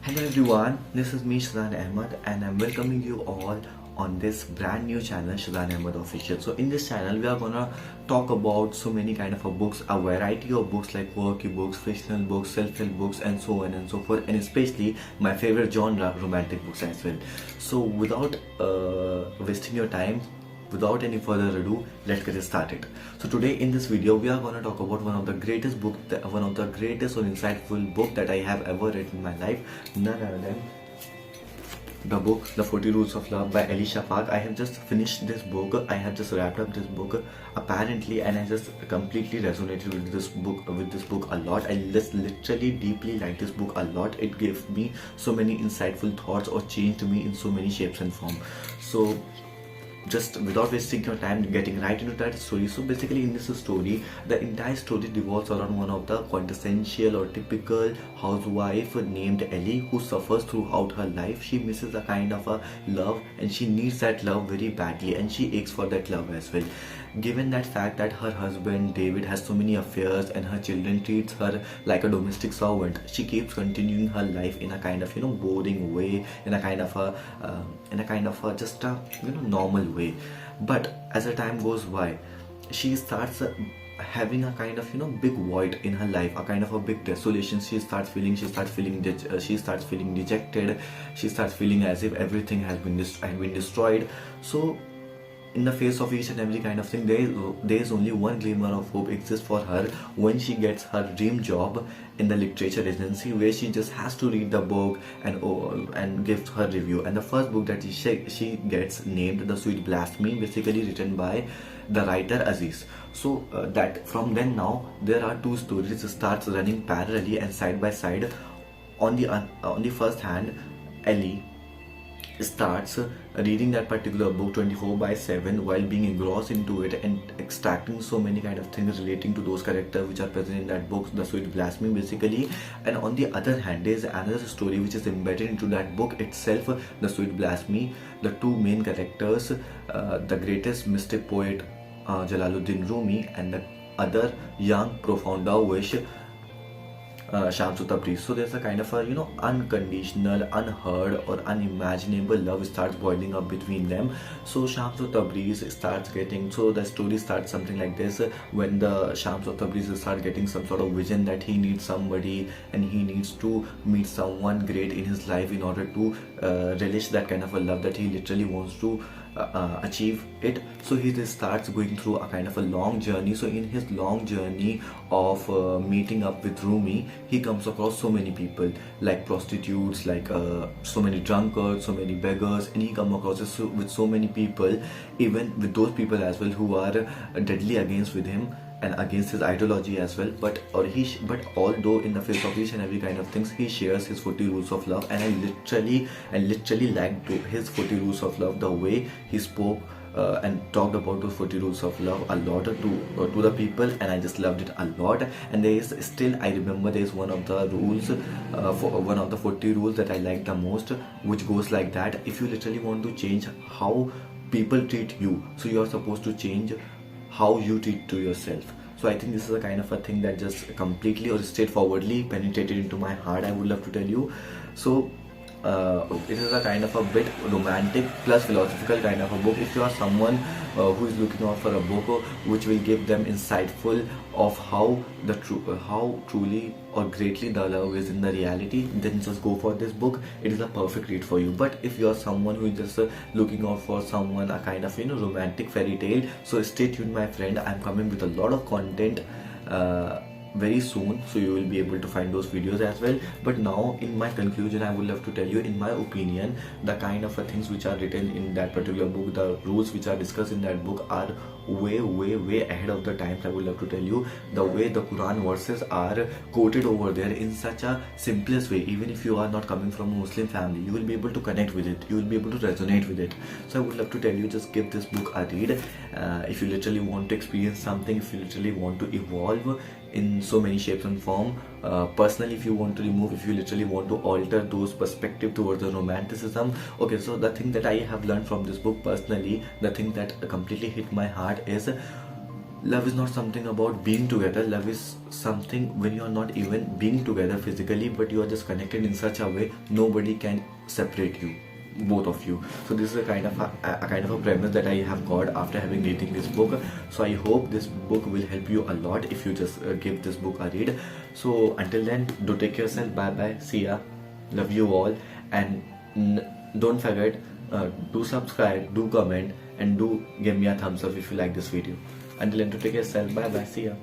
Hello everyone, this is me Shazan Ahmed and I'm welcoming you all on this brand new channel Shazan Ahmed Official. So in this channel we are gonna talk about so many kind of books, a variety of books like quirky books, fictional books, self-help books and so on and so forth, and especially my favorite genre, romantic books as well. So without wasting your time, without any further ado, let's get started. So today in this video we are going to talk about one of the greatest or insightful book that I have ever read in my life, none other than the book The 40 Rules of Love by Elli Shafaq. I have just finished this book. I have just wrapped up this book apparently, and I just completely resonated with this book a lot. I just literally deeply like this book a lot. It gave me so many insightful thoughts or changed me in so many shapes and form. So just without wasting your time, getting right into that story. So basically in this story, the entire story revolves around one of the quintessential or typical housewife named Ellie, who suffers throughout her life. She misses a kind of a love and she needs that love very badly, and she aches for that love as well. Given that fact that her husband David has so many affairs and her children treats her like a domestic servant, she keeps continuing her life in a kind of boring way, in a kind of a just a normal way. But as the time goes by, she starts having a kind of big void in her life, a kind of a big desolation. She starts feeling dejected. She starts feeling as if everything has been destroyed. So in the face of each and every kind of thing, there is only one glimmer of hope exists for her when she gets her dream job in the literature agency, where she just has to read the book and give her review. And the first book that she gets named The Sweet Blasphemy, basically written by the writer Aziz. So that from then now there are two stories that starts running parallelly and side by side. On the first hand, Ellie starts reading that particular book 24/7 while being engrossed into it and extracting so many kind of things relating to those characters which are present in that book, The Sweet Blasphemy, basically. And on the other hand, there is another story which is embedded into that book itself, The Sweet Blasphemy. The two main characters, the greatest mystic poet Jalaluddin Rumi, and the other young profound wish, Tabriz. So there's a kind of a unconditional, unheard or unimaginable love starts boiling up between them. So Tabriz starts getting, so the story starts something like this: when the Tabriz starts getting some sort of vision that he needs somebody and he needs to meet someone great in his life in order to relish that kind of a love that he literally wants to achieve it. So he just starts going through a kind of a long journey. So in his long journey of meeting up with Rumi, he comes across so many people, like prostitutes, like so many drunkards, so many beggars, and he comes across with so many people, even with those people as well who are deadly against with him and against his ideology as well. But although in the face of each and every kind of things, he shares his 40 rules of love. And I literally liked his 40 rules of love, the way he spoke and talked about those 40 rules of love a lot to the people, and I just loved it a lot. And there is still, I remember there is one of the rules, one of the 40 rules that I like the most, which goes like that: if you literally want to change how people treat you, so you are supposed to change how you treat to yourself. So I think this is a kind of a thing that just completely or straightforwardly penetrated into my heart, I would love to tell you. So it is a kind of a bit romantic plus philosophical kind of a book. If you are someone who is looking out for a book which will give them insightful of how truly or greatly the love is in the reality, then just go for this book. It is a perfect read for you. But if you are someone who is just looking out for someone, a kind of romantic fairy tale, so stay tuned, my friend. I'm coming with a lot of content very soon, so you will be able to find those videos as well. But now in my conclusion, I would love to tell you, in my opinion, the kind of things which are written in that particular book, the rules which are discussed in that book, are way ahead of the times. I would love to tell you, the way the Quran verses are quoted over there in such a simplest way. Even if you are not coming from a Muslim family, you will be able to connect with it, you will be able to resonate with it. So I would love to tell you, just give this book a read. If you literally want to experience something, if you literally want to evolve in so many shapes and form, personally, if you literally want to alter those perspective towards the romanticism. Okay, so the thing that I have learned from this book personally, the thing that completely hit my heart is love is not something about being together. Love is something when you are not even being together physically, but you are just connected in such a way nobody can separate you, both of you. So this is a kind of a kind of a premise that I have got after having reading this book. So I hope this book will help you a lot if you just give this book a read. So until then, do take care of yourself. Bye bye, see ya, love you all, and don't forget, do subscribe, do comment, and do give me a thumbs up if you like this video. Until then, to take care of yourself. Bye bye, see ya.